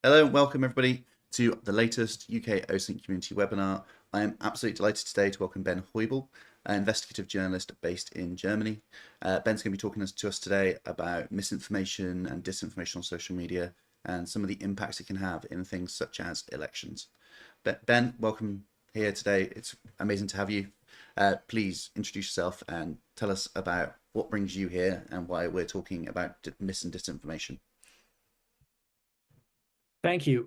Hello and welcome everybody to the latest UK OSINT community webinar. I am absolutely delighted today to welcome Ben Heubl, an investigative journalist based in Germany. Ben's going to be talking to us today about misinformation and disinformation on social media and some of the impacts it can have in things such as elections. Ben, welcome here today. It's amazing to have you. Please introduce yourself and tell us about what brings you here and why we're talking about mis and disinformation. Thank you.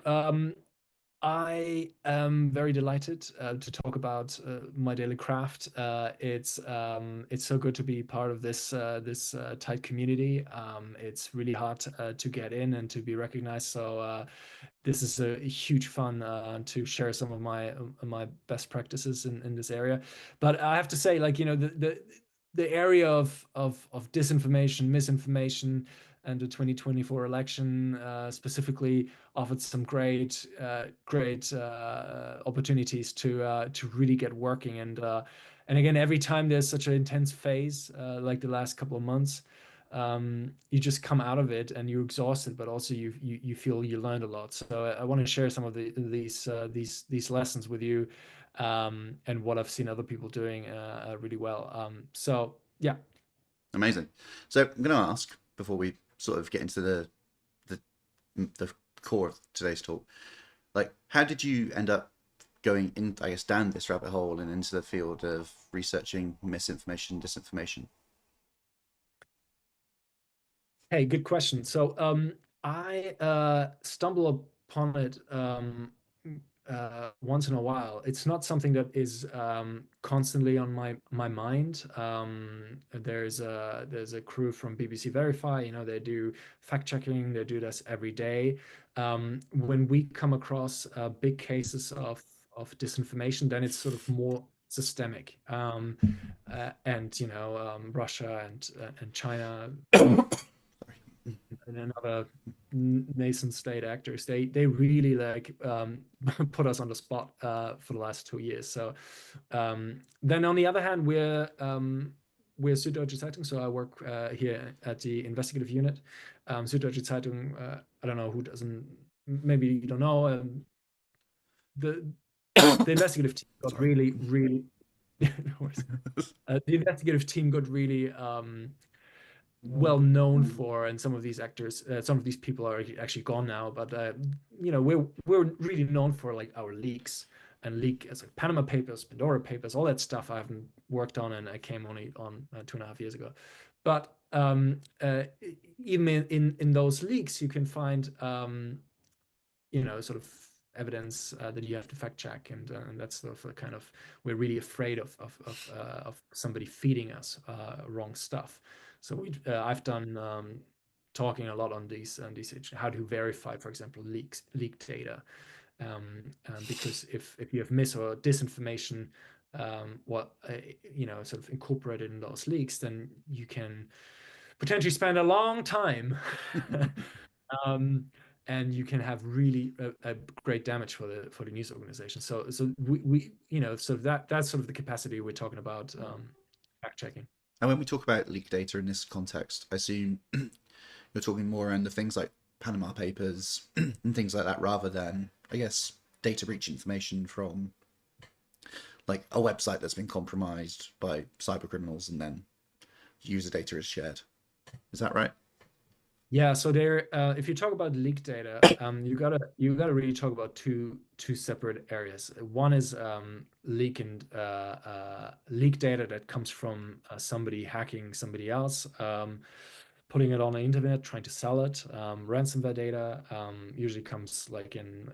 I am very delighted to talk about my daily craft. It's so good to be part of this tight community. It's really hard to get in and to be recognized. So this is a huge fun to share some of my best practices in this area. But I have to say, like, the area of disinformation, misinformation, and the 2024 election specifically offered some great opportunities to really get working. And again, every time there's such an intense phase like the last couple of months, you just come out of it and you're exhausted, but also you feel you learned a lot. So I want to share some of these lessons with you, and what I've seen other people doing really well. So yeah. Amazing. So I'm going to ask, before we sort of get into the core of today's talk, like, how did you end up going in, I guess, down this rabbit hole and into the field of researching misinformation, disinformation? Hey, good question. So I stumble upon it once in a while. It's not something that is constantly on my mind. There's a crew from BBC Verify. They do fact checking. They do this every day. When we come across big cases of disinformation, then it's sort of more systemic. And Russia and China and another nation state actors, they really like put us on the spot for the last 2 years. So then on the other hand, we're Süddeutsche Zeitung, so I work here at the investigative unit. Süddeutsche Zeitung, I don't know who doesn't, maybe you don't know, the investigative team got really the investigative team got really well known for, and some of these actors, some of these people are actually gone now, but we're really known for like our leaks and as like Panama Papers, Pandora Papers, all that stuff I haven't worked on, and I came only on 2.5 years ago. But even in those leaks, you can find sort of evidence that you have to fact check, and that's sort of kind of, we're really afraid of somebody feeding us wrong stuff. So I've done talking a lot on these how to verify, for example, leaked data, because if you have mis or disinformation, sort of incorporated in those leaks, then you can potentially spend a long time and you can have really a great damage for the news organization. So we so that's sort of the capacity we're talking about, fact checking. And when we talk about leaked data in this context, I assume you're talking more around the things like Panama Papers and things like that, rather than, I guess, data breach information from like a website that's been compromised by cyber criminals and then user data is shared. Is that right? Yeah, so there, if you talk about leaked data, you gotta really talk about two separate areas. One is leak data that comes from somebody hacking somebody else, putting it on the internet, trying to sell it. Ransomware data usually comes like in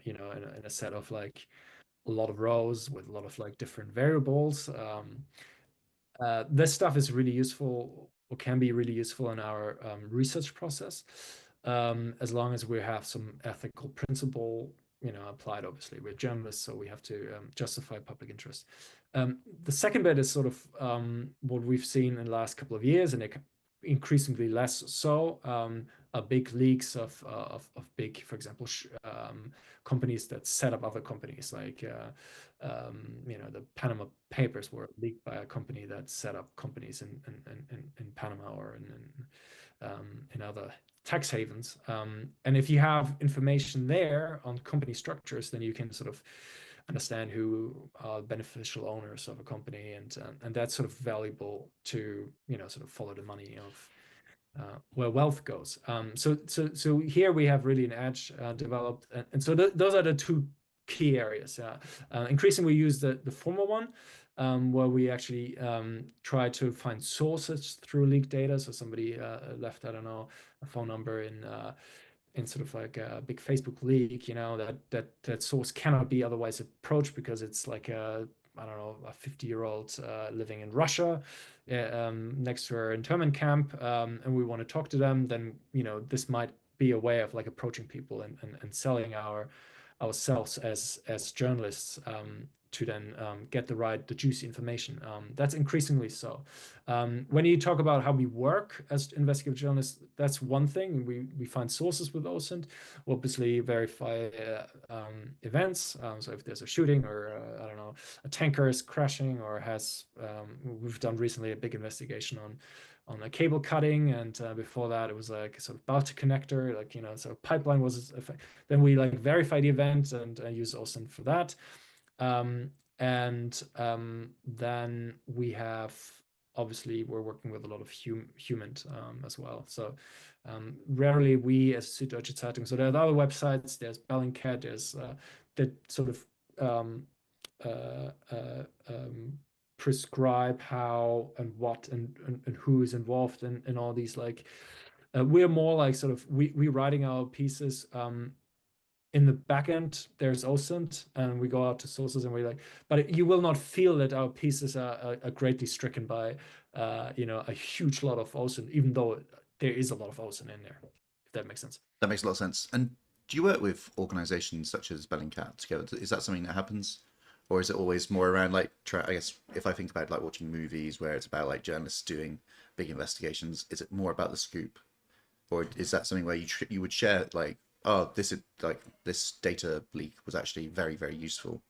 a set of like a lot of rows with a lot of like different variables. This stuff is really useful, or can be really useful in our research process, as long as we have some ethical principle, applied. Obviously, we're journalists, so we have to justify public interest. The second bit is sort of what we've seen in the last couple of years, and increasingly less so. Big leaks of big, for example, companies that set up other companies, like the Panama Papers were leaked by a company that set up companies in Panama or in other tax havens. And if you have information there on company structures, then you can sort of understand who are beneficial owners of a company, and that's sort of valuable to sort of follow the money of where wealth goes. So here we have really an edge developed, and so those are the two key areas. Increasingly, we use the former one, where we actually try to find sources through leaked data. So somebody left, I don't know, a phone number in sort of like a big Facebook leak, that source cannot be otherwise approached because it's like I don't know, a 50-year-old living in Russia next to her internment camp, and we want to talk to them, then this might be a way of like approaching people and selling ourselves as journalists, to then get the juicy information. That's increasingly so. When you talk about how we work as investigative journalists, that's one thing. We find sources with OSINT, obviously verify events. So if there's a shooting or I don't know, a tanker is crashing or we've done recently a big investigation on a cable cutting, and before that it was like a sort of Baltic connector, like so pipeline was, then we like verify the event and use OSINT for that. Then we have, obviously we're working with a lot of human as well. So rarely we as Süddeutsche Zeitung, so there are other websites, there's Bellingcat, there's that sort of prescribe how and what and who is involved in all these, like we're more like sort of we writing our pieces. In the backend, there's OSINT, and we go out to sources, and we like, but you will not feel that our pieces are greatly stricken by, a huge lot of OSINT, even though there is a lot of OSINT in there, if that makes sense. That makes a lot of sense. And do you work with organisations such as Bellingcat together? Is that something that happens, or is it always more around like I guess if I think about like watching movies where it's about like journalists doing big investigations, is it more about the scoop, or is that something where you would share like, oh, this is like this data leak was actually very, very useful,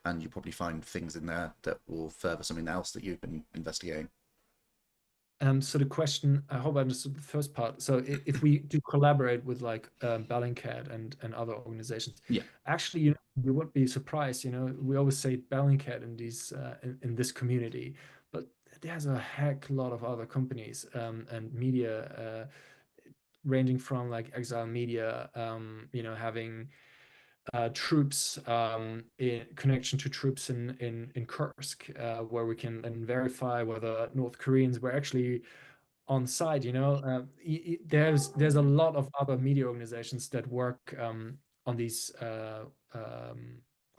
and you probably find things in there that will further something else that you've been investigating? So the question, I hope I understood the first part. So if we do collaborate with like Bellingcat and other organizations, Yeah, actually, you would be surprised. We always say Bellingcat in these in this community, but there's a heck lot of other companies and media, ranging from like Exile Media, having troops, in connection to troops in Kursk, where we can then verify whether North Koreans were actually on site. There's a lot of other media organizations that work on these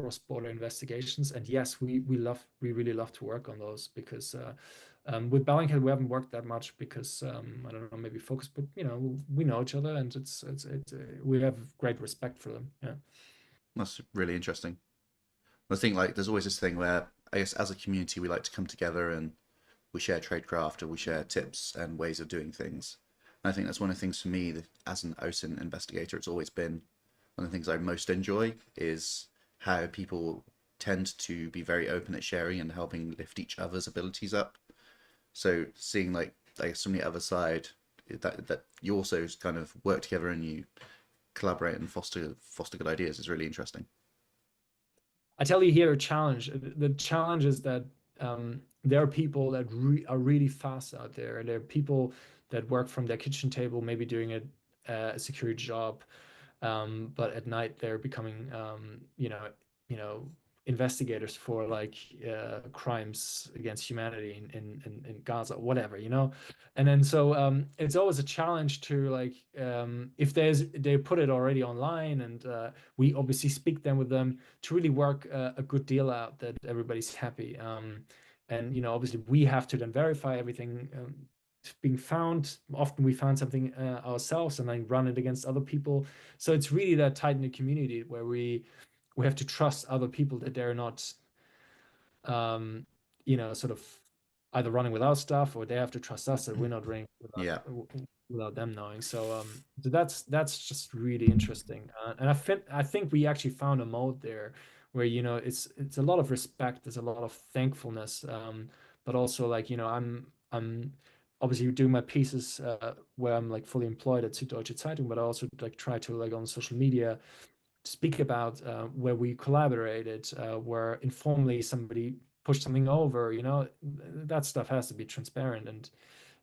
cross-border investigations, and yes, we really love to work on those, because with Bellingcat we haven't worked that much because I don't know, maybe focus, but we know each other, and it's we have great respect for them. Yeah. that's really interesting. I think like there's always this thing where I guess as a community we like to come together and we share tradecraft or we share tips and ways of doing things. And I think that's one of the things for me that, as an OSINT investigator, it's always been one of the things I most enjoy is how people tend to be very open at sharing and helping lift each other's abilities up. So seeing like I guess from the other side that you also kind of work together and you collaborate and foster good ideas is really interesting. I tell you here a challenge. The challenge is that there are people that are really fast out there. There are people that work from their kitchen table, maybe doing a security job, but at night they're becoming, investigators for like crimes against humanity in Gaza, whatever. And then so it's always a challenge to like, if they put it already online, and we obviously speak then with them to really work a good deal out that everybody's happy. And obviously we have to then verify everything being found. Often we found something ourselves and then run it against other people. So it's really that tight-knit community where we have to trust other people that they're not sort of either running without stuff, or they have to trust us that we're not running Yeah. without them knowing. So that's just really interesting. And I think we actually found a mode there where, it's a lot of respect, there's a lot of thankfulness, but also, like, I'm obviously doing my pieces where I'm like fully employed at Süddeutsche Zeitung, but I also like try to, like, on social media speak about where we collaborated, where informally somebody pushed something over. That stuff has to be transparent,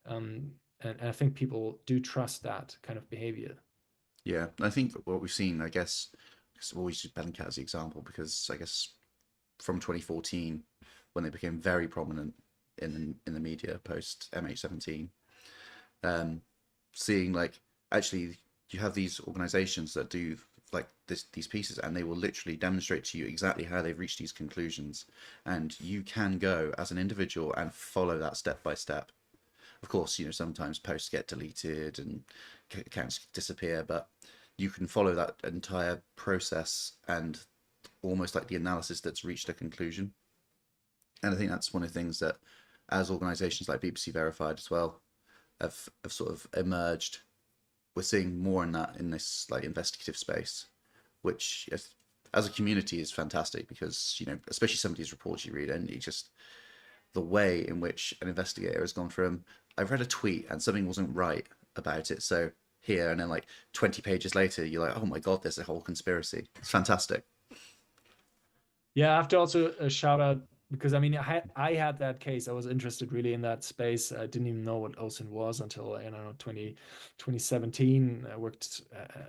um, and I think people do trust that kind of behavior. Yeah. I think what we've seen, I guess, we'll always use Bellingcat as the example because I guess from 2014 when they became very prominent in the media post MH17, um, seeing like actually you have these organizations that do like these pieces and they will literally demonstrate to you exactly how they've reached these conclusions, and you can go as an individual and follow that step by step. Of course, sometimes posts get deleted and accounts disappear, but you can follow that entire process and almost like the analysis that's reached a conclusion. And I think that's one of the things that, as organisations like BBC Verified as well, have sort of emerged. We're seeing more in that in this like investigative space, which as a community is fantastic because especially some of these reports you read and you just the way in which an investigator has gone from I've read a tweet and something wasn't right about it, so here, and then like 20 pages later you're like, oh my god, there's a whole conspiracy. It's fantastic. Yeah, I have to also shout out, because I mean, I had that case. I was interested really in that space. I didn't even know what OSINT was until, 2017. I worked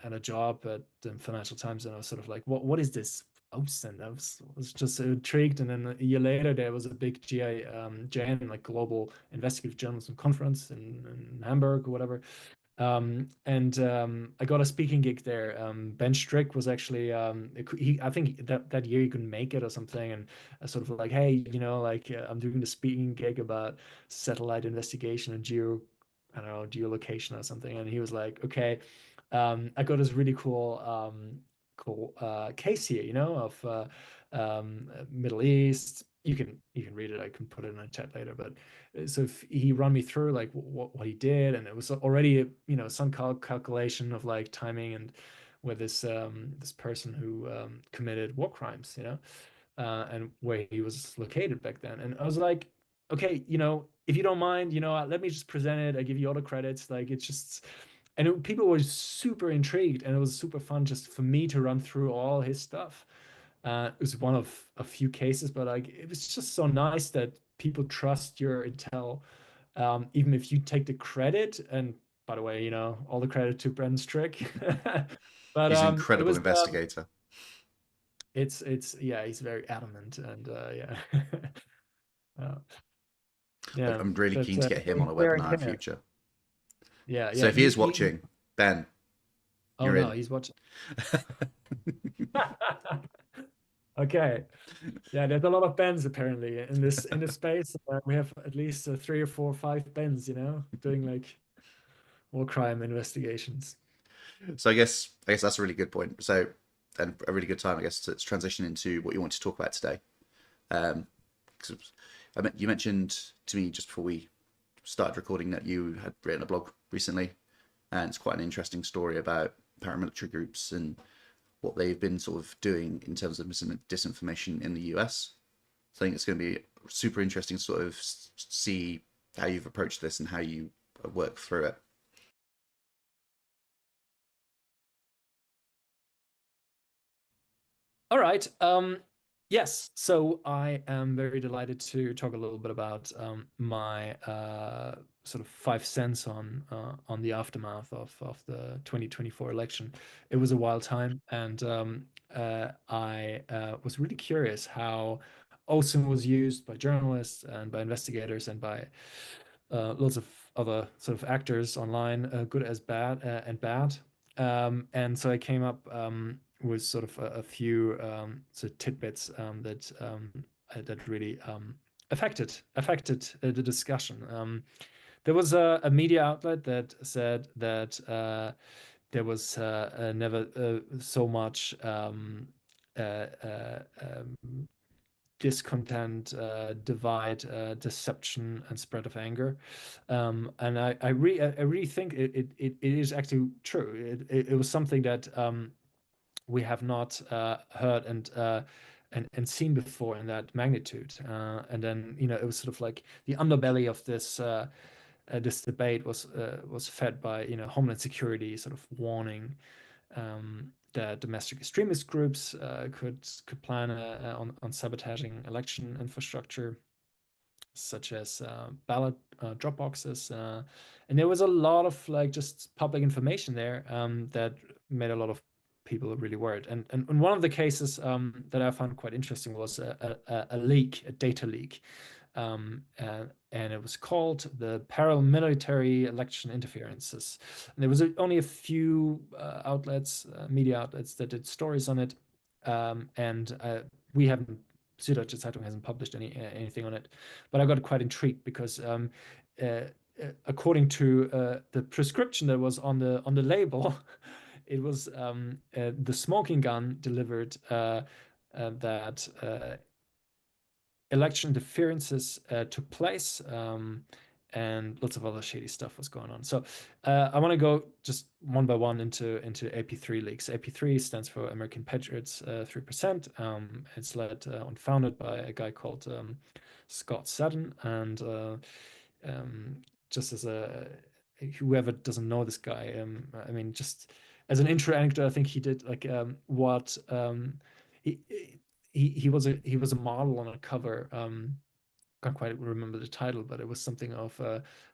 at a job at the Financial Times, and I was sort of like, what is this OSINT? I was just intrigued. And then a year later, there was a big GIJN, like Global Investigative Journalism Conference in Hamburg or whatever. And I got a speaking gig there. Ben Strick was actually, I think that year he couldn't make it or something, and I sort of like, hey, like, I'm doing the speaking gig about satellite investigation and I don't know, geolocation or something, and he was like, okay, I got this really cool case here, of Middle East. You can read it. I can put it in a chat later, but so if he run me through like what he did, and it was already some calculation of like timing and where this person who committed war crimes, and where he was located back then. And I was like, okay, if you don't mind, let me just present it. I give you all the credits. Like, it's just, and people were super intrigued, and it was super fun just for me to run through all his stuff. It was one of a few cases, but like, it was just so nice that people trust your intel, even if you take the credit. And by the way, all the credit to Brendan Strick. But He's an it incredible was investigator. it's yeah, he's very adamant, and yeah. uh, yeah, I'm really but keen to get so him he's on a there and webinar in care. future. Yeah, So yeah. if he is He watching, Ben, Oh you're no, in. he's watching. Okay. Yeah, there's a lot of Bens apparently in this space. We have at least three or four or five Bens, doing like war crime investigations. So I guess that's a really good point. So and a really good time, I guess, to transition into what you want to talk about today. Um, 'Cause you mentioned to me just before we started recording that you had written a blog recently, and it's quite an interesting story about paramilitary groups and what they've been sort of doing in terms of disinformation in the US. So I think it's going to be super interesting to sort of see how you've approached this and how you work through it. All right. Yes. So I am very delighted to talk a little bit about my sort of 5 cents on the aftermath of the 2024 election. It was a wild time, and I was really curious how OSINT was used by journalists and by investigators and by lots of other sort of actors online, good as bad and bad. And so I came up with sort of a few sort of tidbits that really affected the discussion. There was a media outlet that said that there was never so much uh, uh, um, discontent, divide, deception, and spread of anger. And I really think it is actually true. It was something that we have not heard and seen before in that magnitude. And then, it was sort of like the underbelly of this debate was fed by, Homeland Security sort of warning that domestic extremist groups could plan on sabotaging election infrastructure, such as ballot drop boxes, and there was a lot of like just public information there that made a lot of people really worried. And one of the cases that I found quite interesting was a leak, a data leak, and it was called the paramilitary election interferences. And there was only a few media outlets that did stories on it, and we haven't. Süddeutsche Zeitung hasn't published anything on it, but I got quite intrigued because uh, according to the prescription that was on the label, it was the smoking gun delivered that election interferences took place, and lots of other shady stuff was going on. So I want to go just one by one into AP3 leaks. AP3 stands for American Patriots 3%. It's led and founded by a guy called Scott Sadden, and just as whoever doesn't know this guy, I mean, just as an intro anecdote, I think he did like what he, he was a model on a cover. Can't quite remember the title, but it was something of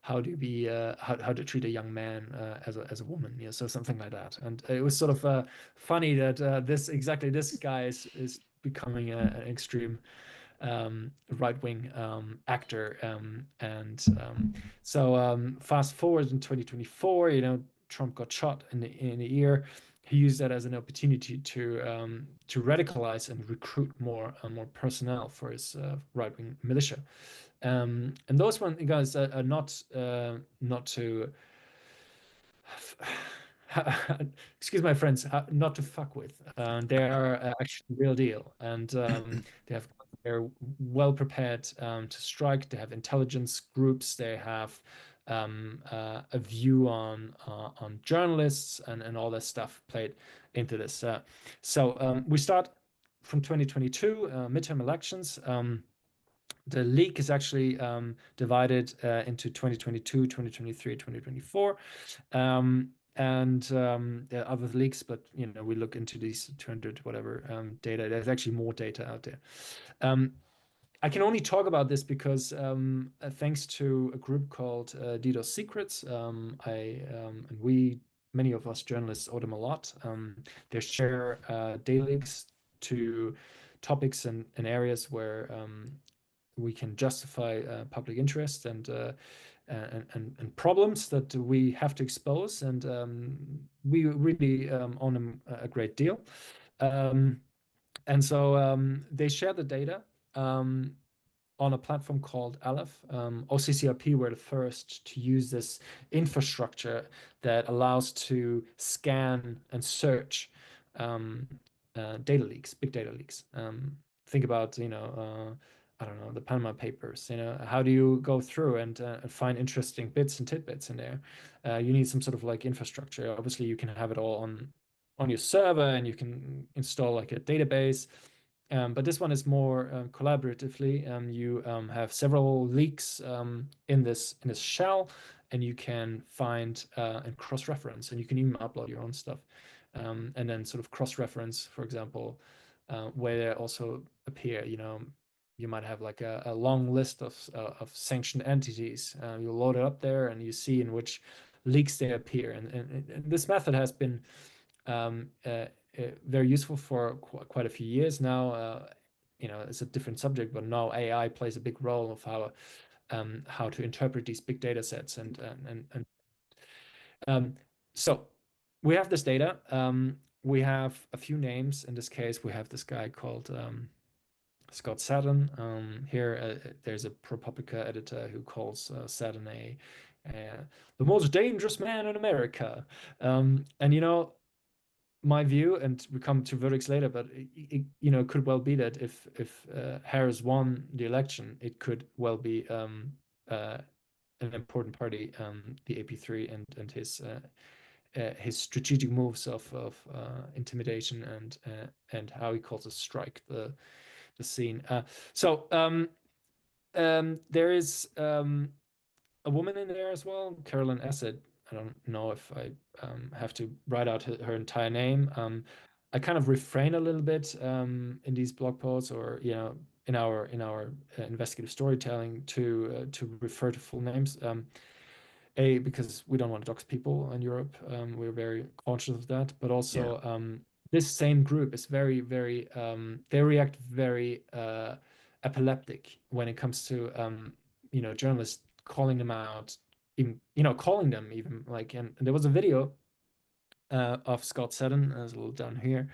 how to be how to treat a young man as a woman, so something like that. And it was sort of funny that this guy is becoming an extreme right-wing actor, and so fast forward in 2024, Trump got shot in the ear. He used that as an opportunity to radicalize and recruit more personnel for his right-wing militia. And those one guys are not to excuse my friends, not to fuck with. They are actually real deal, and they're well prepared to strike. They have intelligence groups. They have a view on journalists and all that stuff played into this. So we start from 2022 midterm elections. The leak is actually divided into 2022, 2023, 2024. And there are other leaks, but we look into these 200 whatever data. There's actually more data out there. I can only talk about this because thanks to a group called DDoS Secrets, and many of us journalists owe them a lot. They share data leaks to topics and areas where we can justify public interest and problems that we have to expose, and we really own them a great deal. And so they share the data on a platform called Aleph. OCCRP were the first to use this infrastructure that allows to scan and search data leaks, big data leaks. Think about, I don't know, the Panama Papers. How do you go through and find interesting bits and tidbits in there? You need some sort of like infrastructure. Obviously, you can have it all on your server, and you can install like a database. But this one is more collaboratively. You have several leaks in this shell, and you can find and cross-reference, and you can even upload your own stuff, and then sort of cross-reference, for example, where they also appear. You might have like a long list of sanctioned entities. You load it up there, and you see in which leaks they appear. And this method has been very useful for quite a few years now. It's a different subject, but now AI plays a big role of how to interpret these big data sets, and so we have this data. We have a few names. In this case, we have this guy called Scott Sadden. Here, there's a ProPublica editor who calls Sadden the most dangerous man in America. And my view, and we come to verdicts later, but it could well be that if Harris won the election, it could well be an important party, the AP3, and his strategic moves of intimidation and how he calls a strike the scene. There is a woman in there as well, Carolyn Essed. I don't know if I have to write out her entire name. I kind of refrain a little bit in these blog posts, or in our investigative storytelling to refer to full names. Because we don't want to dox people in Europe. We're very conscious of that. But Yeah. also, this same group is very, very, they react very epileptic when it comes to, journalists calling them out, even, calling them even like, and there was a video of Scott Seddon, as a little down here,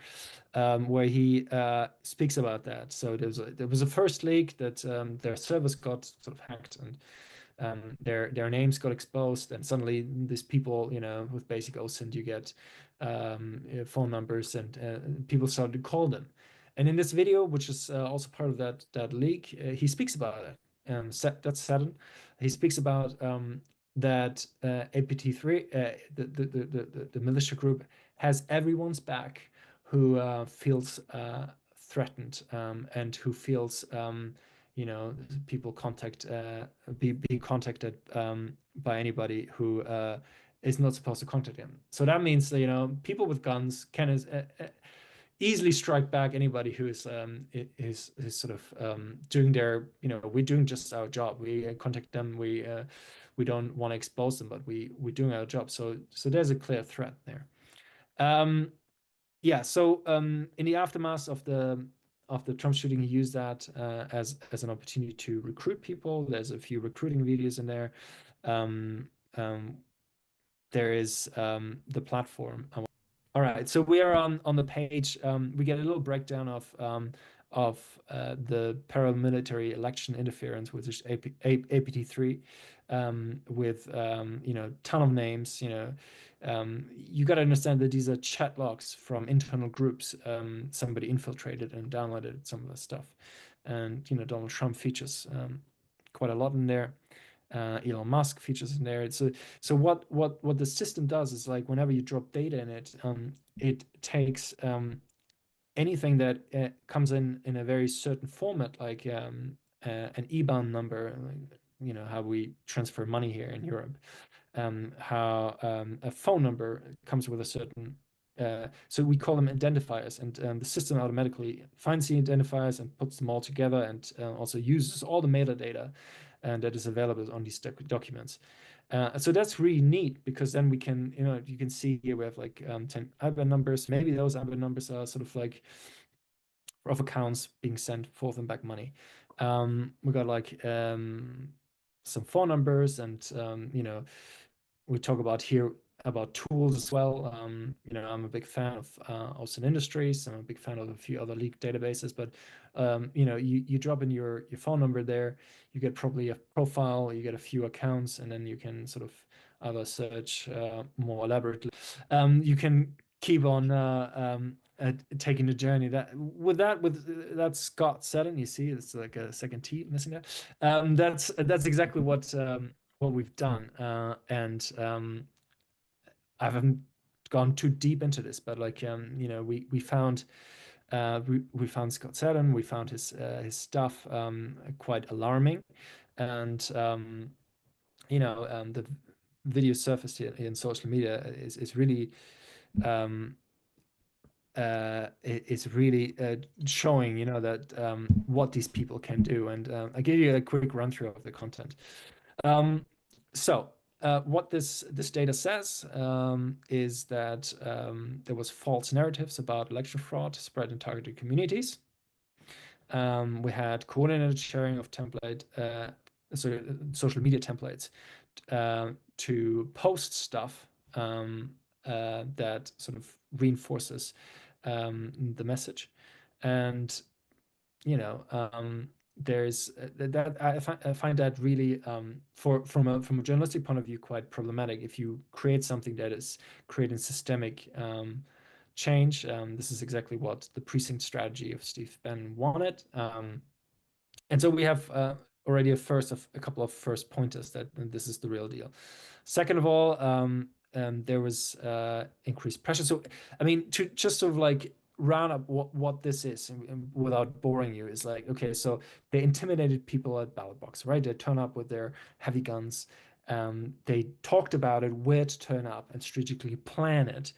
where he speaks about that. So there was a first leak that their servers got sort of hacked, and their names got exposed, and suddenly these people, with basic OSINT, you get phone numbers, and people started to call them. And in this video, which is also part of that leak, he speaks about it. That's Saturn. He speaks about that APT3, the militia group, has everyone's back who feels threatened, and who feels people being contacted by anybody who is not supposed to contact them. So that means that, people with guns can easily strike back anybody who is sort of doing their, we're doing just our job. We contact them. We don't want to expose them, but we're doing our job. So there's a clear threat there. Yeah, so in the aftermath of the Trump shooting, he used that as an opportunity to recruit people. There's a few recruiting videos in there. Um, um, there is the platform. All right, so we are on the page. We get a little breakdown of the paramilitary election interference, which is APT3, with ton of names. You got to understand that these are chat logs from internal groups. Somebody infiltrated and downloaded some of the stuff, and Donald Trump features quite a lot in there. Elon Musk features in there. So what the system does is, like, whenever you drop data in it, it takes anything that comes in a very certain format, like an IBAN number, like, how we transfer money here in Europe, how a phone number comes with a certain. So we call them identifiers, and the system automatically finds the identifiers and puts them all together, and also uses all the metadata that is available on these documents. So that's really neat, because then we can, you can see here we have like 10 IBAN numbers. Maybe those IBAN numbers are sort of like of accounts being sent forth and back money. We got like some phone numbers, and we talk about here about tools as well. I'm a big fan of Austin Industries. I'm a big fan of a few other leak databases, but you drop in your phone number there, you get probably a profile, you get a few accounts, and then you can sort of either search more elaborately. You can keep on taking the journey. With Scott Seddon, you see, it's like a second T missing there. That's exactly what we've done, and I haven't gone too deep into this, but like we found we found Scott Seddon, we found his stuff quite alarming, and the video surfaced in social media is really um, is really showing that what these people can do, and I give you a quick run through of the content. What this data says is that there was false narratives about election fraud spread in targeted communities. We had coordinated sharing of social media templates to post stuff that sort of reinforces the message. And there's that I find that really from a journalistic point of view quite problematic. If you create something that is creating systemic change. This is exactly what the precinct strategy of Steve Bannon wanted. And so we have already a couple of first pointers that this is the real deal. Second of all, there was increased pressure. So, I mean, to just sort of like round up what this is and without boring you, is like, okay, so they intimidated people at ballot box, right? They turn up with their heavy guns. They talked about it, where to turn up, and strategically plan it.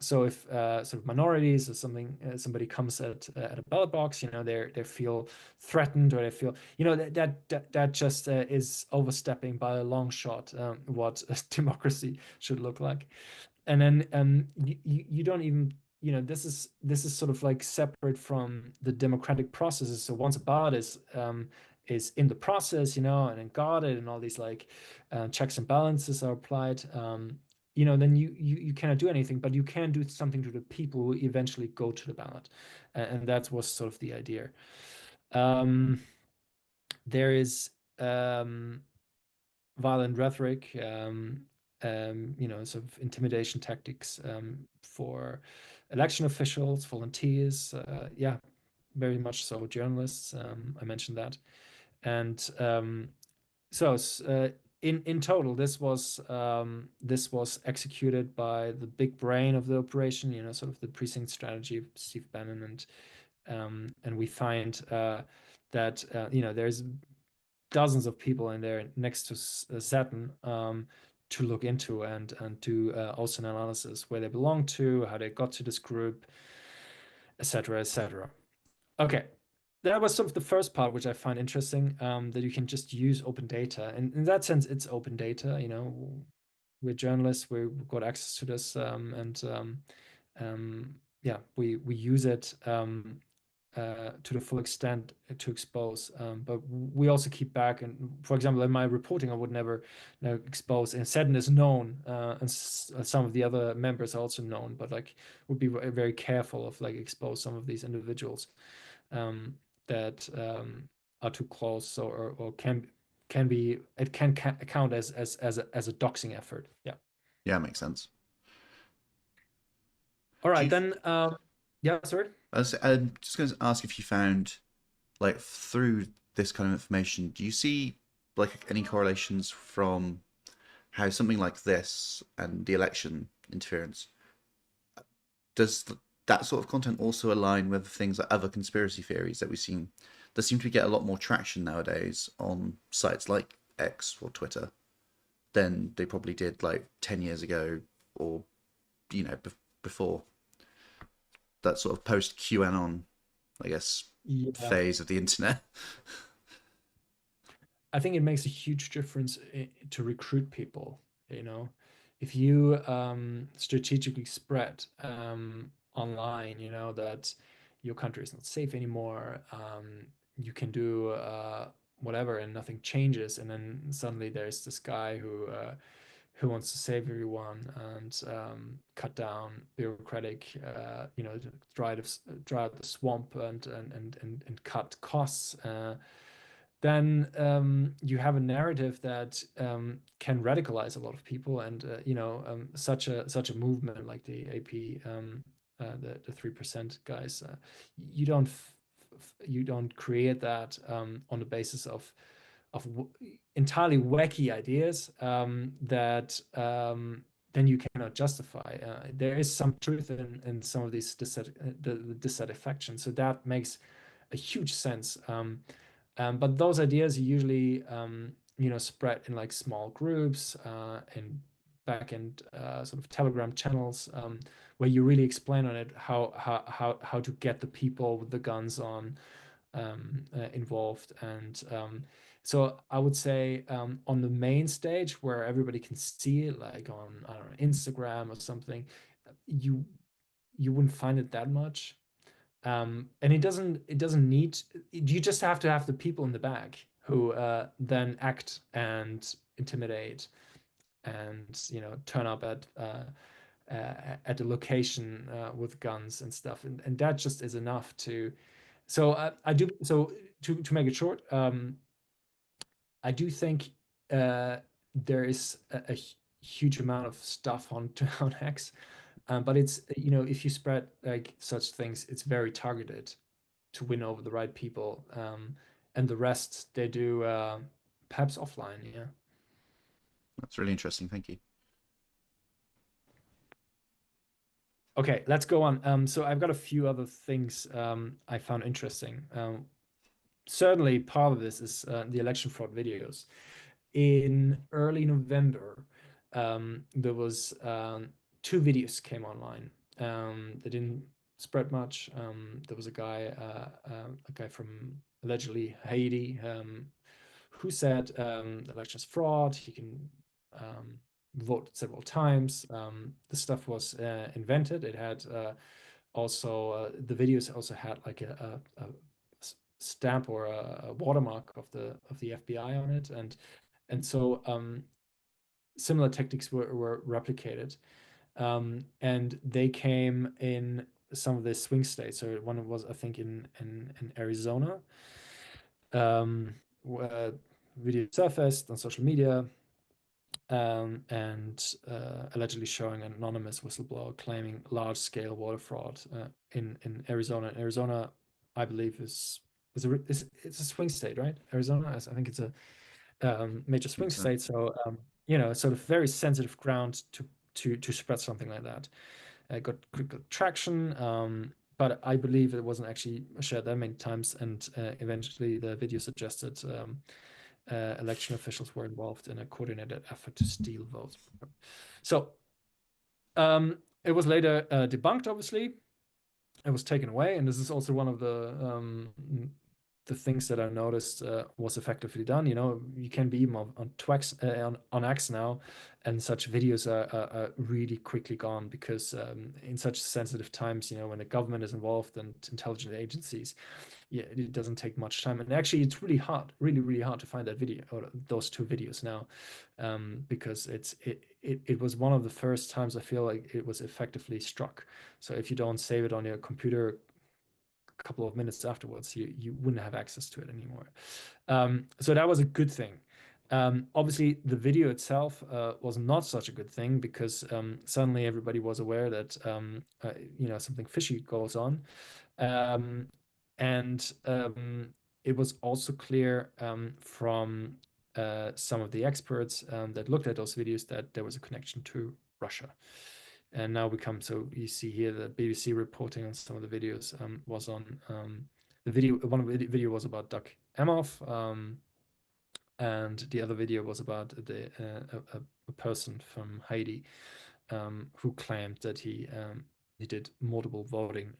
So if sort of minorities or somebody comes at a ballot box, they feel threatened, or they feel, that just is overstepping by a long shot what a democracy should look like. And then you don't even, this is sort of like separate from the democratic processes. So once a ballot is in the process, and then guarded, and all these like checks and balances are applied, then you cannot do anything, but you can do something to the people who eventually go to the ballot, and that was sort of the idea. There is violent rhetoric, sort of intimidation tactics for election officials, volunteers, yeah, very much so, journalists. I mentioned that, and so in total, this was executed by the big brain of the operation, sort of the precinct strategy of Steve Bannon, and we find that there's dozens of people in there next to Saturn to look into and do also an analysis where they belong to, how they got to this group, etc., etc. Okay, that was sort of the first part, which I find interesting, that you can just use open data. And in that sense, it's open data. We're journalists, we've got access to this, and yeah, we use it to the full extent to expose. But we also keep back, and for example, in my reporting, I would never expose. And Seddon is known, and some of the other members are also known, but like would be very careful of like expose some of these individuals that are too close, or can be, it can count as a doxing effort. Yeah. Yeah, makes sense. All Do right, you, then. Yeah, sorry. I'm just going to ask if you found, like, through this kind of information, do you see like any correlations from how something like this and the election interference, does that sort of content also align with things like other conspiracy theories that we've seen that seem to get a lot more traction nowadays on sites like X or Twitter than they probably did like 10 years ago, or before that sort of post QAnon, I guess, Yeah. phase of the internet? I think it makes a huge difference to recruit people. If you strategically spread online, that your country is not safe anymore, you can do whatever, and nothing changes, and then suddenly there's this guy who wants to save everyone and cut down bureaucratic, dry out the swamp, and cut costs. Then you have a narrative that can radicalize a lot of people, and such a movement like the AP, the 3% guys, you don't you don't create that on the basis of entirely wacky ideas that then you cannot justify. There is some truth in some of these the dissatisfaction, so that makes a huge sense. But those ideas usually, spread in like small groups, in back-end sort of Telegram channels, where you really explain on it how to get the people with the guns involved. And so I would say on the main stage where everybody can see it, like on, I don't know, Instagram or something, you you wouldn't find it that much. And it doesn't need, you just have to have the people in the back who then act and intimidate and turn up at the location with guns and stuff, and that just is enough to. So I do, so to make it short, I do think there is a huge amount of stuff on on X But it's, you know, if you spread like such things, it's very targeted to win over the right people. And the rest they do perhaps offline. Yeah. That's really interesting. Thank you. Okay, let's go on. So I've got a few other things I found interesting. Certainly, part of this is the election fraud videos. In early November, there was two videos came online. They didn't spread much. There was a guy from allegedly Haiti, who said the election is fraud. He can vote several times. The stuff was invented. It had also the videos also had like a stamp or a watermark of the FBI on it, and so similar tactics were replicated, and they came in some of the swing states. So one was, I think, in Arizona, where video surfaced on social media, and allegedly showing an anonymous whistleblower claiming large-scale water fraud in Arizona. Arizona, I believe, it's a swing state, right? Arizona, I think it's a major I think swing so. state. So you know, sort of very sensitive ground to spread something like that. Got good traction, but I believe it wasn't actually shared that many times. And eventually, the video suggested election officials were involved in a coordinated effort to steal votes. So it was later debunked, obviously. It was taken away, and this is also one of the things that I noticed was effectively done. You know, you can be even on Twax on X now, and such videos are really quickly gone because in such sensitive times, you know, when the government is involved and intelligence agencies, yeah, it doesn't take much time. And actually, it's really hard, really hard to find that video or those two videos now, because it was one of the first times I feel like it was effectively struck. So if you don't save it on your computer a couple of minutes afterwards, you wouldn't have access to it anymore. So that was a good thing. Obviously, the video itself was not such a good thing because suddenly everybody was aware that you know, something fishy goes on. Um, and it was also clear from some of the experts that looked at those videos that there was a connection to Russia. And now we come, so you see here the BBC reporting on some of the videos was on the video. One of the video was about Doug Emhoff, and the other video was about a person from Haiti who claimed that he did multiple voting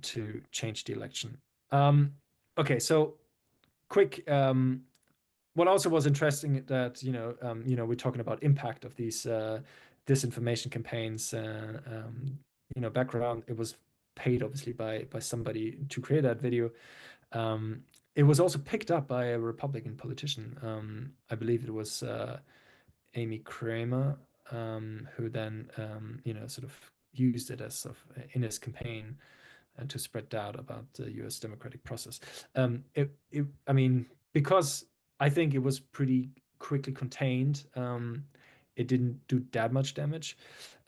to change the election. Okay, so quick. What also was interesting that you know, we're talking about impact of these disinformation campaigns. You know, background. It was paid obviously by somebody to create that video. It was also picked up by a Republican politician. I believe it was Amy Kramer, who then you know, sort of used it as sort of in his campaign and to spread doubt about the U.S. democratic process. I mean, because I think it was pretty quickly contained, it didn't do that much damage.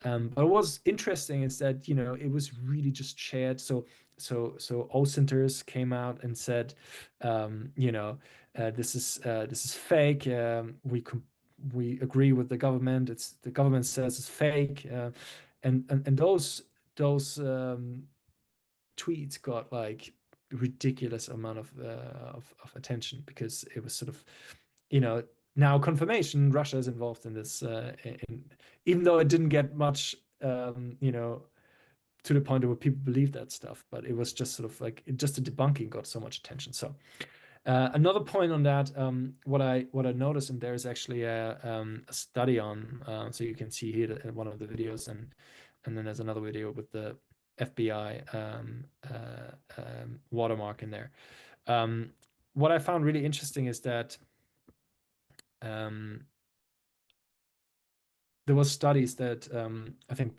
But what was interesting is that, you know, it was really just shared. So OSINTers came out and said, you know, this is fake. We agree with the government. The government says it's fake, and those tweets got like ridiculous amount of attention because it was sort of, you know, now confirmation Russia is involved in this, even though it didn't get much, you know, to the point where people believe that stuff, but it was just sort of like just the debunking got so much attention. So another point on that, what I noticed, and there's actually a study on, so you can see here one of the videos, and then there's another video with the FBI watermark in there. What I found really interesting is that um, there was studies that I think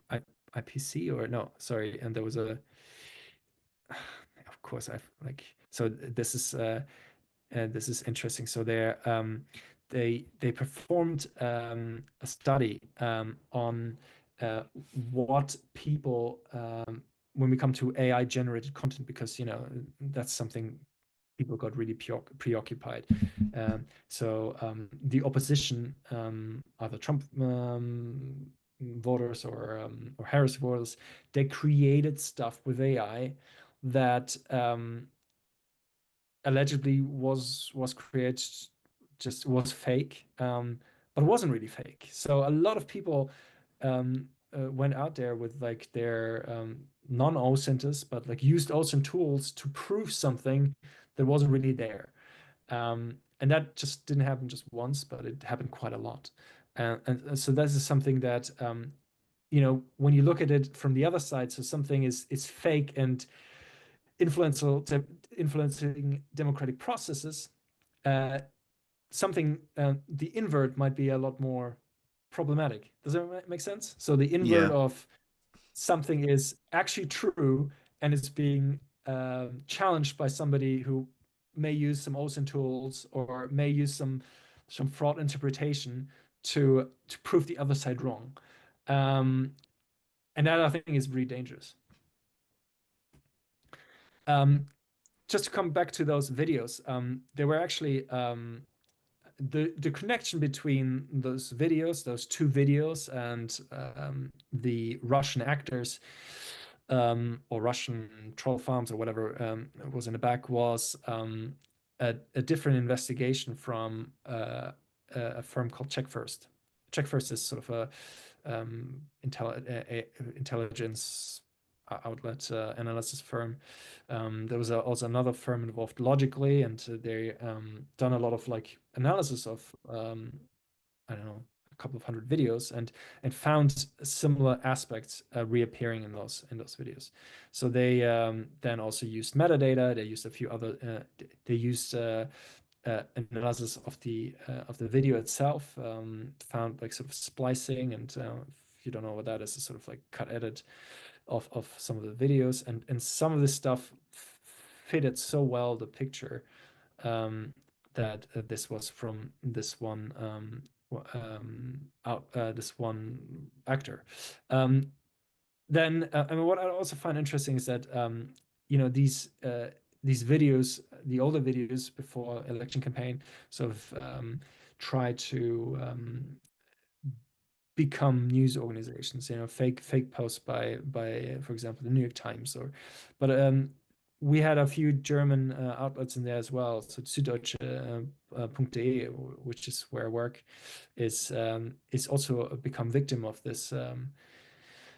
IPC or no, sorry, and there was a, of course I've like, so this is interesting. So they performed a study on uh, what people when we come to AI generated content, because that's something people got really preoccupied. The opposition, either Trump voters or Harris voters, they created stuff with AI that allegedly was created, just was fake, but wasn't really fake. So a lot of people went out there with like their non-OSINTers, but like used OSINT tools to prove something that wasn't really there. And that just didn't happen just once, but it happened quite a lot. And so this is something that when you look at it from the other side, so something is fake and influencing democratic processes. Uh, Something the invert might be a lot more problematic. Does that make sense? So the invert Yeah, of something is actually true and is being challenged by somebody who may use some OSINT tools or may use some fraud interpretation to prove the other side wrong. Um, and that I think is really dangerous. Um, just to come back to those videos, there were actually the connection between those videos, those two videos, and the Russian actors or Russian troll farms or whatever was in the back was a different investigation from a firm called Check First. Check First is sort of a intelligence outlet analysis firm. There was also another firm involved logically, and they done a lot of like analysis of I don't know, a couple of hundred videos, and found similar aspects reappearing in those videos. So they then also used metadata. They used a few other. They used analysis of the video itself. Found like sort of splicing, and if you don't know what that is, it's sort of like cut edit of some of the videos, and some of this stuff fitted so well the picture that this was from this one this one actor. Then I mean, what I also find interesting is that these videos, the older videos before election campaign, sort of try to become news organizations, fake posts by for example the New York Times, but we had a few German outlets in there as well. So Süddeutsche .de, which is where I work, is also become victim of this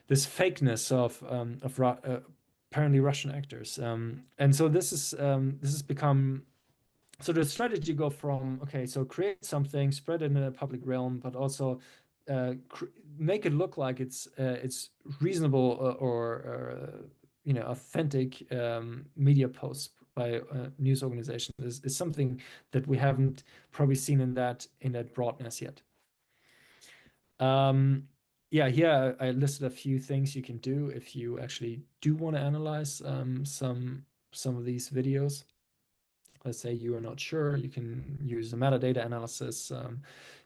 fakeness of apparently Russian actors, and so this has become. So the strategy go from, okay, so create something, spread it in a public realm, but also make it look like it's reasonable or authentic media posts by news organizations is something that we haven't probably seen in that broadness yet. Yeah, here I listed a few things you can do if you actually do want to analyze some of these videos. Let's say you are not sure, you can use a metadata analysis.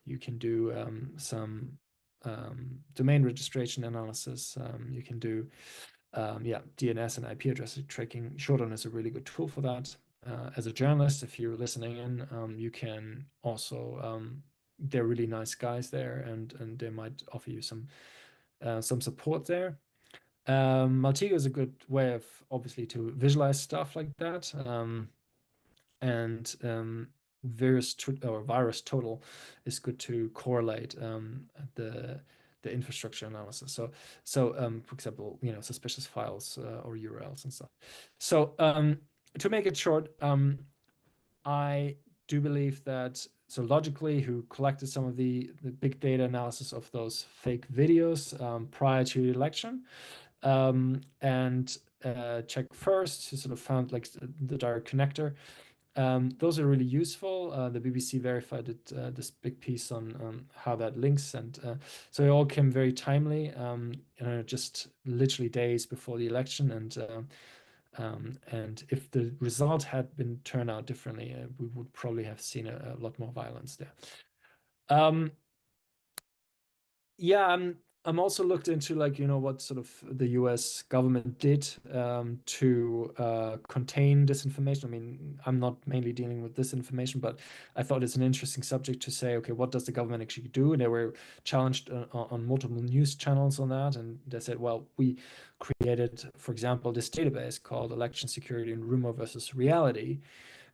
You can do some domain registration analysis. You can do DNS and IP address tracking. Shodan is a really good tool for that. As a journalist, if you're listening in, you can also they're really nice guys there, and they might offer you some support there. Maltego is a good way of obviously to visualize stuff like that. And virus total is good to correlate the infrastructure analysis. So for example, suspicious files or URLs and stuff. So to make it short, I do believe that, so logically, who collected some of the big data analysis of those fake videos prior to the election, and Check First, who sort of found like the direct connector. Those are really useful. The BBC Verified did this big piece on how that links, and so it all came very timely, just literally days before the election. And if the result had been turned out differently, we would probably have seen a lot more violence there. Um, yeah, I'm also looked into, like, what sort of the US government did to contain disinformation. I mean, I'm not mainly dealing with disinformation, but I thought it's an interesting subject to say, okay, what does the government actually do? And they were challenged on multiple news channels on that, and they said, well, we created, for example, this database called Election Security and Rumor versus Reality,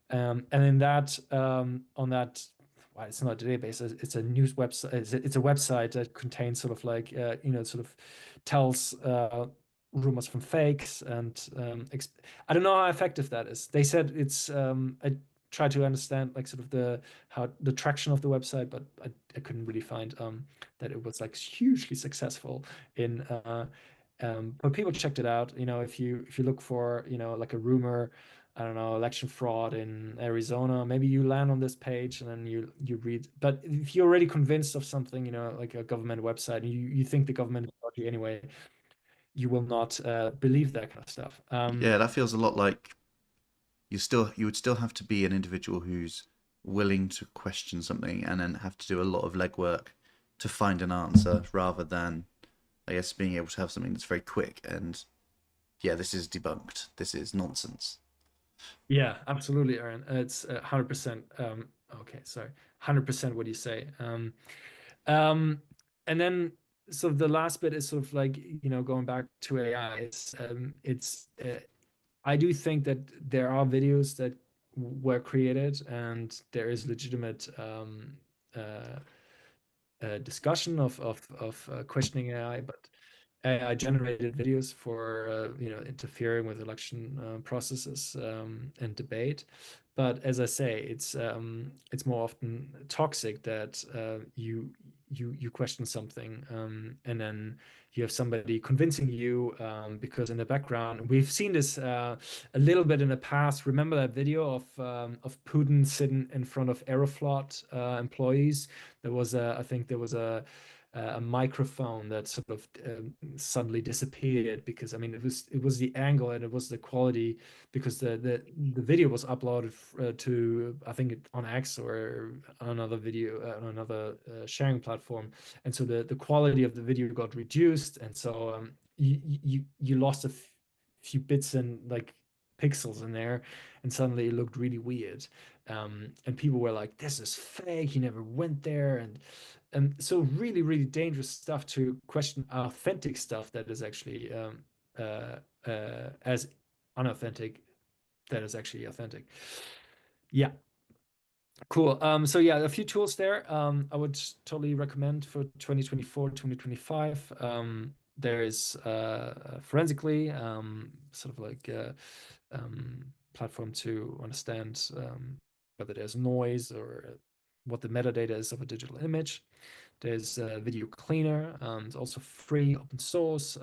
and in that, on that, well, it's not a database, it's a news website, it's a website that contains sort of like, sort of tells rumors from fakes, and I don't know how effective that is. They said I tried to understand, like, sort of how the traction of the website, but I couldn't really find that it was like hugely successful in but people checked it out. If you look for, like a rumor, I don't know, election fraud in Arizona, maybe you land on this page and then you read. But if you're already convinced of something, like a government website, and you think the government is dodgy anyway, you will not believe that kind of stuff. Yeah, that feels a lot like you would still have to be an individual who's willing to question something and then have to do a lot of legwork to find an answer rather than, I guess, being able to have something that's very quick and yeah, this is debunked. This is nonsense. Yeah, absolutely, Aaron. It's 100%. Okay, sorry, 100% what you say. Um, and then, so the last bit is sort of like, going back to AI. I do think that there are videos that were created, and there is legitimate uh, discussion of questioning AI, but AI generated videos for interfering with election processes and debate. But as I say, it's more often toxic that you question something, and then you have somebody convincing you, because in the background we've seen this a little bit in the past. Remember that video of Putin sitting in front of Aeroflot employees? I think there was a microphone that sort of suddenly disappeared, because I mean it was the angle and it was the quality, because the video was uploaded to, I think, on X or another video on another sharing platform, and so the quality of the video got reduced, and so you lost few bits and, like, pixels in there, and suddenly it looked really weird, and people were like, this is fake, he never went there, and so really, really dangerous stuff to question authentic stuff that is actually as unauthentic that is actually authentic. Yeah, cool. So yeah, a few tools there. I would totally recommend for 2024, 2025. There is Forensically, sort of like a platform to understand whether there's noise or what the metadata is of a digital image. There's Video Cleaner. It's also free, open source,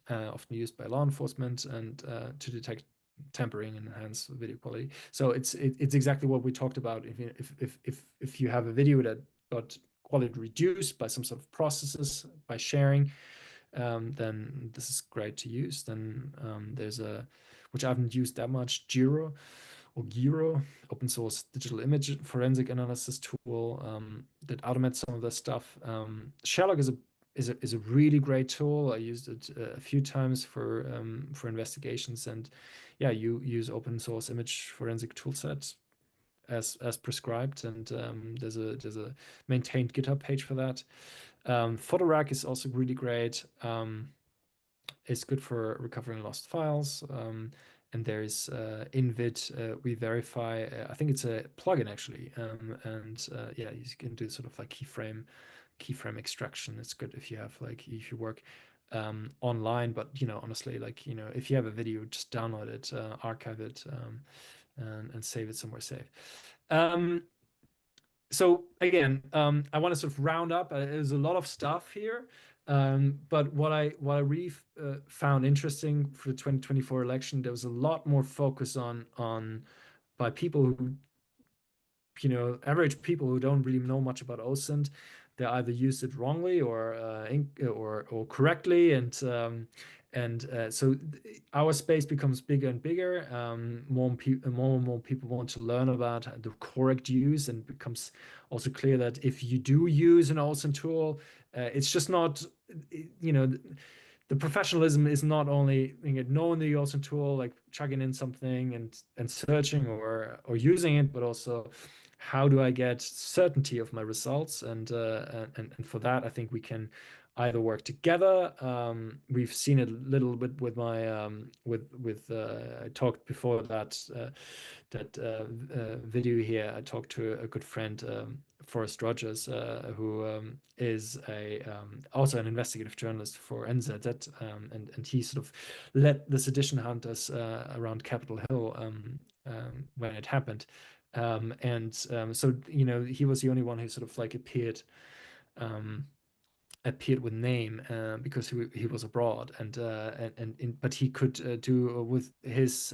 often used by law enforcement and to detect tampering and enhance video quality. So it's exactly what we talked about. If you have a video that got quality reduced by some sort of processes by sharing, then this is great to use. Then there's which I haven't used that much, Giro, open source digital image forensic analysis tool that automates some of this stuff. Sherlock is a really great tool. I used it a few times for investigations, and yeah, you use open source image forensic tool sets as prescribed, and there's a maintained GitHub page for that. Photorack is also really great. It's good for recovering lost files. And there's Invid We Verify. I think it's a plugin actually, and yeah, you can do sort of like keyframe extraction. It's good if you have, like, if you work online, but honestly, like, if you have a video, just download it, archive it, and save it somewhere safe. So again, I want to sort of round up. There's a lot of stuff here, but what I really found interesting for the 2024 election, there was a lot more focus on by people who, average people who don't really know much about OSINT. They either used it wrongly or correctly, and And our space becomes bigger and bigger. More and more people want to learn about the correct use, and becomes also clear that if you do use an OSINT tool, it's just not, you know, the professionalism is not only, knowing the OSINT tool, like chugging in something and searching or using it, but also how do I get certainty of my results? And for that, I think we can either work together. We've seen it a little bit with my with I talked before that video here. I talked to a good friend, Forrest Rogers, who is a also an investigative journalist for NZZ, and he sort of led the sedition hunters around Capitol Hill when it happened. So he was the only one who sort of like um, appeared with name, because he was abroad, but he could do with his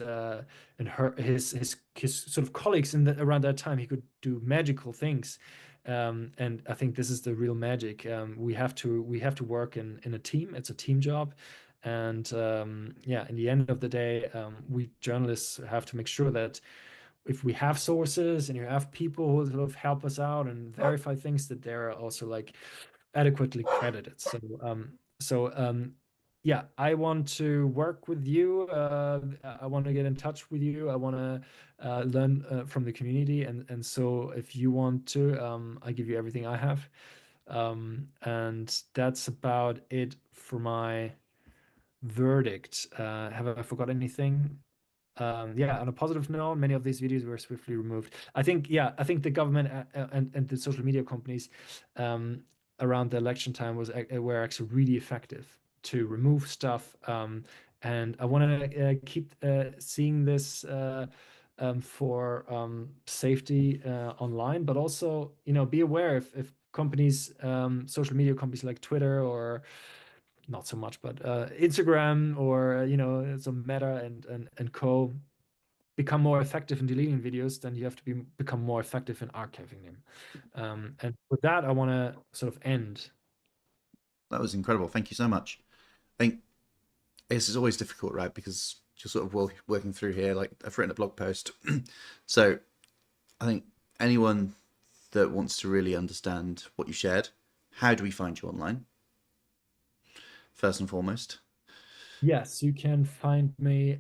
and her his sort of colleagues around that time. He could do magical things, and I think this is the real magic. We have to work in a team. It's a team job. And yeah, in the end of the day, we journalists have to make sure that if we have sources and you have people who sort of help us out and verify things, that they're also like adequately credited. Yeah, I want to work with you. I want to get in touch with you. I want to learn from the community. And so if you want to, I give you everything I have. And that's about it for my verdict. Have I forgot anything? Yeah, on a positive note, many of these videos were swiftly removed. I think the government and the social media companies um, around the election time were actually really effective to remove stuff. And I want to keep seeing this for safety online, but also, be aware if companies, social media companies like Twitter, or not so much, but Instagram, or some Meta and co become more effective in deleting videos, then you have to become more effective in archiving them. And with that, I want to sort of end. That was incredible. Thank you so much. I think this is always difficult, right? Because you're sort of working through here. Like I've written a blog post, so I think anyone that wants to really understand what you shared, how do we find you online? First and foremost. Yes, you can find me.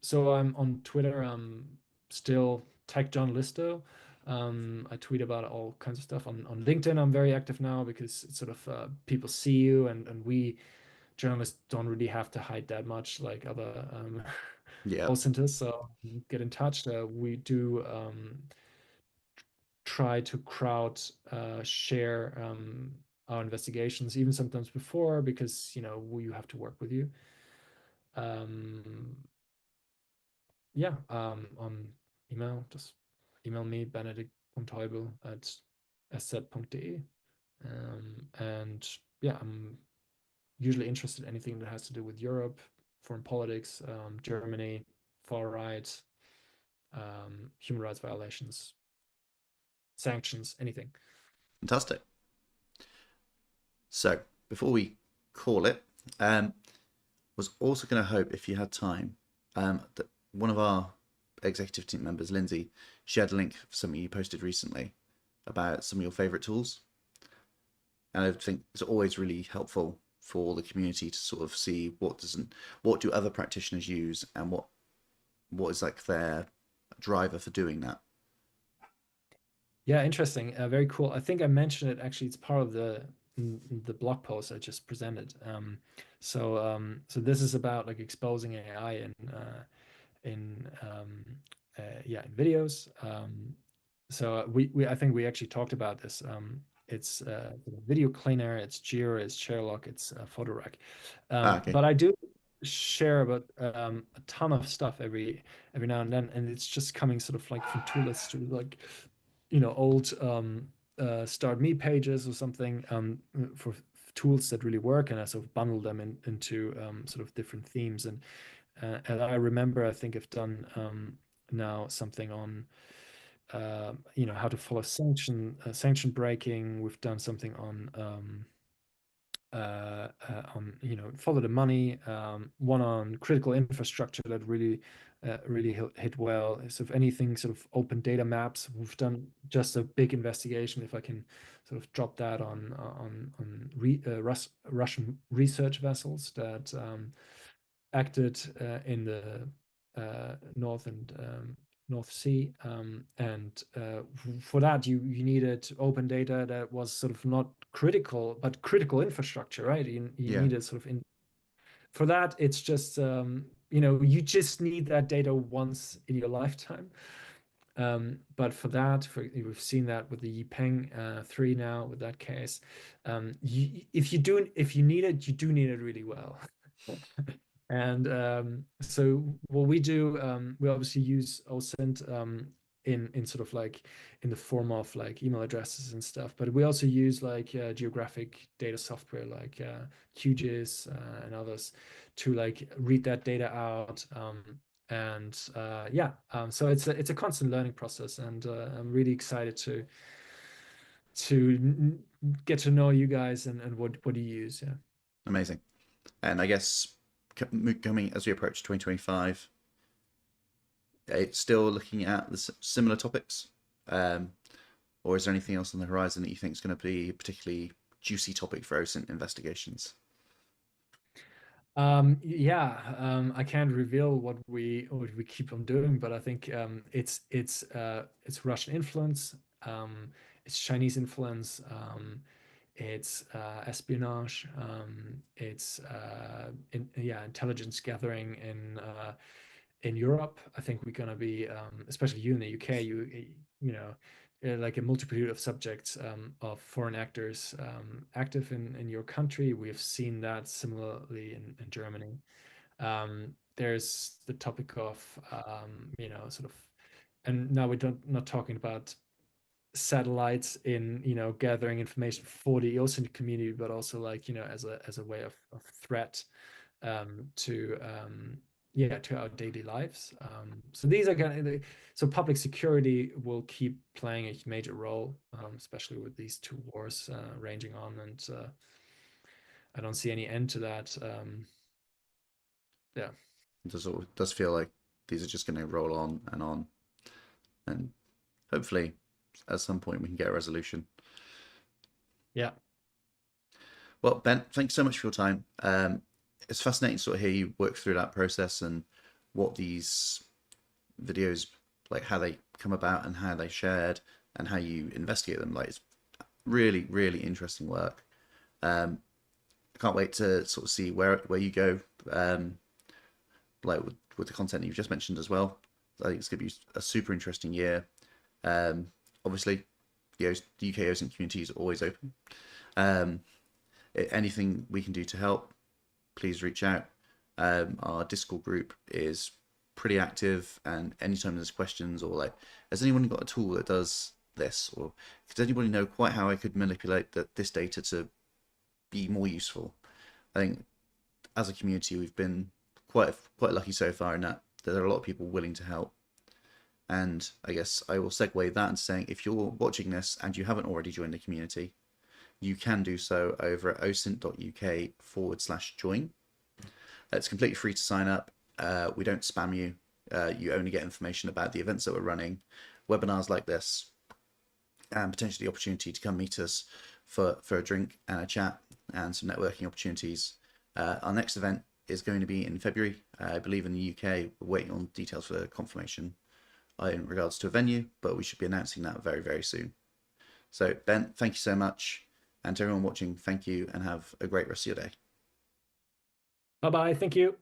So I'm on Twitter. I'm still Tech Journalisto. I tweet about all kinds of stuff. On LinkedIn, I'm very active now because it's sort of people see you, and we journalists don't really have to hide that much like other Yeah, call centers. So get in touch. We do try to crowd share our investigations, even sometimes before, because we have to work with you. Um, yeah, on email, just email me, benedikt.heubl@sz.de. And yeah, I'm usually interested in anything that has to do with Europe, foreign politics, Germany, far right, human rights violations, sanctions, anything. fantastic. So before we call it, was also going to hope if you had time, that one of our executive team members, Lindsay, shared a link for something you posted recently about some of your favorite tools. And I think it's always really helpful for the community to sort of see what do other practitioners use, and what is like their driver for doing that. Yeah, interesting. Very cool. I think I mentioned it actually. It's part of the blog post I just presented. So this is about like exposing AI in videos. So we I think we actually talked about this. It's video cleaner, it's Jira, it's Sherlock, it's Photorec. Okay, But I do share about a ton of stuff every now and then, and it's just coming sort of like from tool lists to like old start me pages or something, for tools that really work, and I sort of bundle them into sort of different themes. And I remember, I think I've done now something on how to follow sanction breaking. We've done something on on, follow the money, one on critical infrastructure that really hit well. So if anything sort of open data maps, we've done just a big investigation, if I can sort of drop that on Russian research vessels that acted in the North and North Sea. And for that, you needed open data that was sort of not critical, but critical infrastructure, right? You Yeah, needed sort of for that, it's just, you just need that data once in your lifetime. But for that, we've seen that with the Yipeng 3 now with that case. If you need it, you do need it really well. And so what we do, we obviously use OSINT in sort of like in the form of like email addresses and stuff, but we also use like geographic data software like QGIS and others to like read that data out. And yeah, so it's a constant learning process, and I'm really excited to get to know you guys and what you use. Yeah. amazing. And I guess coming as we approach 2025, it's still looking at the similar topics, um, or is there anything else on the horizon that you think is going to be a particularly juicy topic for OSINT investigations? Yeah, I can't reveal what we keep on doing, but I think it's Russian influence, it's Chinese influence, it's espionage, it's yeah, intelligence gathering in Europe. I think we're gonna be, especially you in the UK, you know, like a multitude of subjects of foreign actors active in your country. We have seen that similarly in Germany. There's the topic of, sort of, and now we're not talking about satellites in, gathering information for the OSINT community, but also like, as a way of threat to yeah, to our daily lives. So these are so public security will keep playing a major role, especially with these two wars ranging on, and I don't see any end to that. Yeah, Does feel like these are just going to roll on, and hopefully at some point we can get a resolution. yeah, Well, Ben, thanks so much for your time. It's fascinating to sort of hear you work through that process and what these videos, like how they come about and how they shared and how you investigate them. Like it's really, really interesting work. I can't wait to sort of see where you go, like with the content you've just mentioned as well. I think it's going to be a super interesting year. Obviously, the UK OSINT community is always open. Um, Anything we can do to help, please reach out. Our Discord group is pretty active, and anytime there's questions or like, has anyone got a tool that does this, or does anybody know quite how I could manipulate this data to be more useful? I think as a community we've been quite lucky so far in that there are a lot of people willing to help. And I guess I will segue that into saying, if you're watching this and you haven't already joined the community, you can do so over at osint.uk/join. It's completely free to sign up. We don't spam you. You only get information about the events that we're running, webinars like this, and potentially the opportunity to come meet us for a drink and a chat and some networking opportunities. Our next event is going to be in February, I believe in the UK. We're waiting on details for confirmation in regards to a venue, but we should be announcing that very, very soon. So Ben, thank you so much. And to everyone watching, thank you and have a great rest of your day. bye bye, thank you.